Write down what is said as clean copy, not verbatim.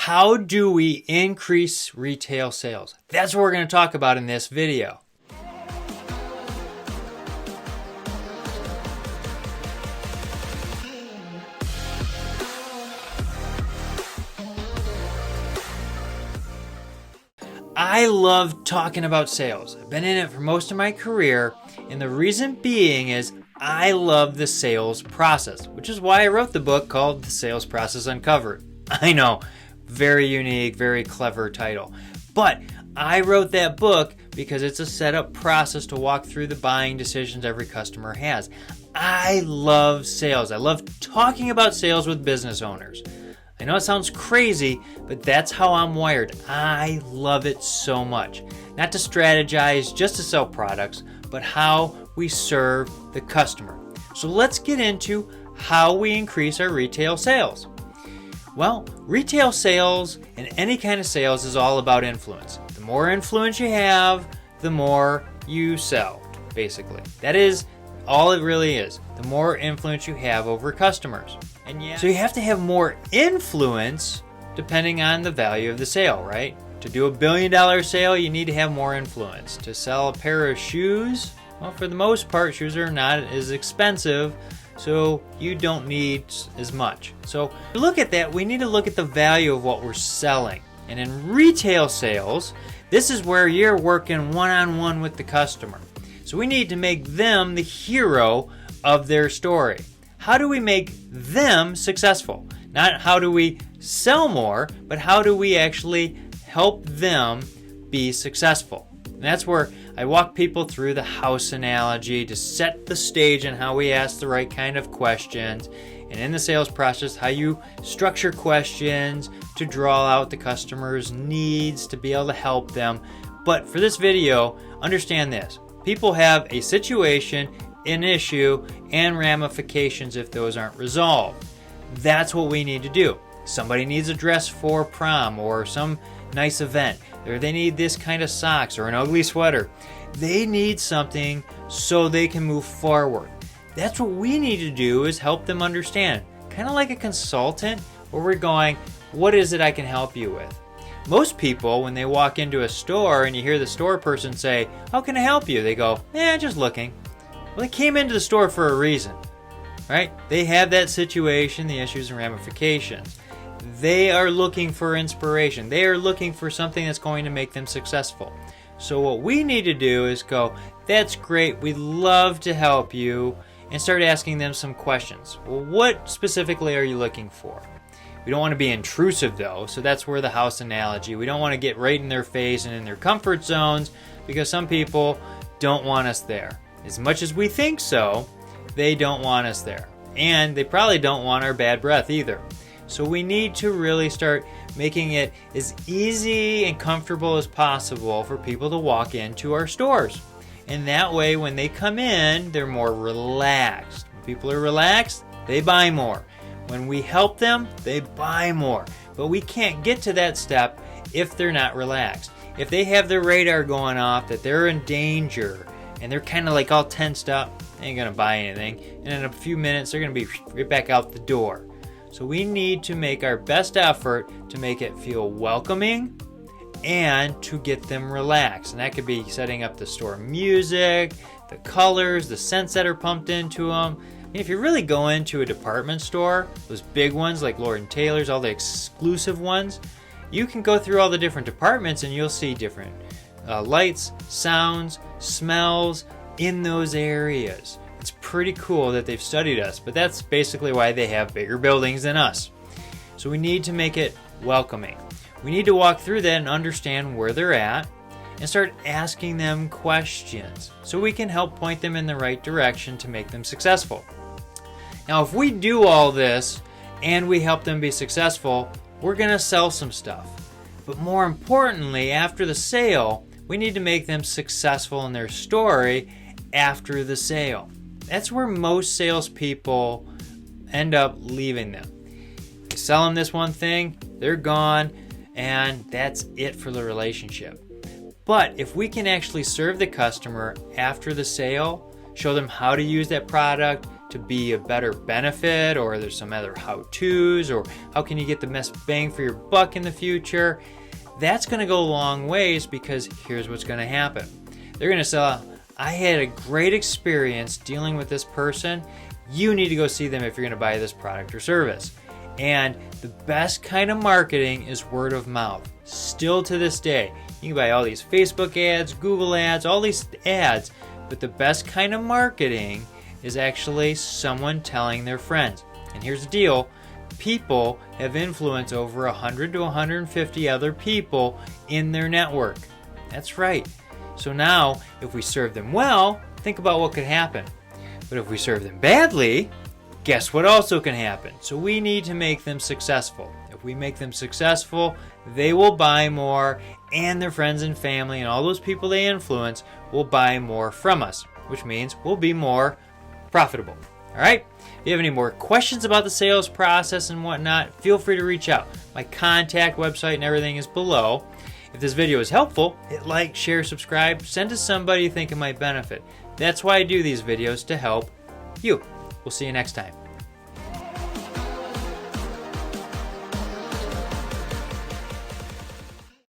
How do we increase retail sales? That's what we're going to talk about in this video. I love talking about sales. I've been in it for most of my career, and the reason being is I love the sales process, which is why I wrote the book called The Sales Process Uncovered. I know, very unique, very clever title. But I wrote that book because it's a set-up process to walk through the buying decisions every customer has. I love sales. I love talking about sales with business owners. I know it sounds crazy, but that's how I'm wired. I love it so much. Not to strategize, just to sell products, but how we serve the customer. So let's get into how we increase our retail sales. Well, retail sales and any kind of sales is all about influence. The more influence you have, the more you sell, basically. That is all it really is. The more influence you have over customers. So you have to have more influence depending on the value of the sale, right? To do $1 billion sale, you need to have more influence. To sell a pair of shoes, well, for the most part, shoes are not as expensive, so you don't need as much. So to look at that, we need to look at the value of what we're selling. And in retail sales, this is where you're working one-on-one with the customer. So we need to make them the hero of their story. How do we make them successful? Not how do we sell more, but how do we actually help them be successful? And that's where I walk people through the house analogy to set the stage on how we ask the right kind of questions. And in the sales process, how you structure questions to draw out the customer's needs to be able to help them. But for this video, understand this. People have a situation, an issue, and ramifications if those aren't resolved. That's what we need to do. Somebody needs a dress for prom or some nice event, or they need this kind of socks or an ugly sweater. They need something so they can move forward. That's what we need to do, is help them understand. Kind of like a consultant, where we're going, what is it I can help you with? Most people, when they walk into a store and you hear the store person say, how can I help you? They go, just looking. Well, they came into the store for a reason, right? They have that situation, the issues and ramifications. They are looking for inspiration. They are looking for something that's going to make them successful. So what we need to do is go, that's great, we'd love to help you, and start asking them some questions. Well, what specifically are you looking for? We don't want to be intrusive though, so that's where the house analogy. We don't want to get right in their face and in their comfort zones, because some people don't want us there. As much as we think so, they don't want us there. And they probably don't want our bad breath either. So we need to really start making it as easy and comfortable as possible for people to walk into our stores. And that way, when they come in, they're more relaxed. When people are relaxed, they buy more. When we help them, they buy more. But we can't get to that step if they're not relaxed. If they have their radar going off that they're in danger, and they're kind of like all tensed up, they ain't gonna buy anything. And in a few minutes, they're gonna be right back out the door. So we need to make our best effort to make it feel welcoming and to get them relaxed. And that could be setting up the store music, the colors, the scents that are pumped into them. I mean, if you really go into a department store, those big ones like Lord & Taylor's, all the exclusive ones, you can go through all the different departments and you'll see different lights, sounds, smells in those areas. It's pretty cool that they've studied us, but that's basically why they have bigger buildings than us. So we need to make it welcoming. We need to walk through that and understand where they're at and start asking them questions so we can help point them in the right direction to make them successful. Now, if we do all this and we help them be successful, we're going to sell some stuff. But more importantly, after the sale, we need to make them successful in their story after the sale. That's where most salespeople end up leaving them. You sell them this one thing, they're gone, and that's it for the relationship. But if we can actually serve the customer after the sale, show them how to use that product to be a better benefit, or there's some other how-tos, or how can you get the best bang for your buck in the future, that's going to go a long ways, because here's what's going to happen. They're going to say, I had a great experience dealing with this person. You need to go see them if you're going to buy this product or service. And the best kind of marketing is word of mouth. Still to this day, you can buy all these Facebook ads, Google ads, all these ads, but the best kind of marketing is actually someone telling their friends. And here's the deal. People have influence over 100 to 150 other people in their network. That's right. So now, if we serve them well, think about what could happen. But if we serve them badly, guess what also can happen? So we need to make them successful. If we make them successful, they will buy more, and their friends and family and all those people they influence will buy more from us, which means we'll be more profitable. All right? If you have any more questions about the sales process and whatnot, feel free to reach out. My contact website and everything is below. If this video is helpful, hit like, share, subscribe, send to somebody you think it might benefit. That's why I do these videos, to help you. We'll see you next time.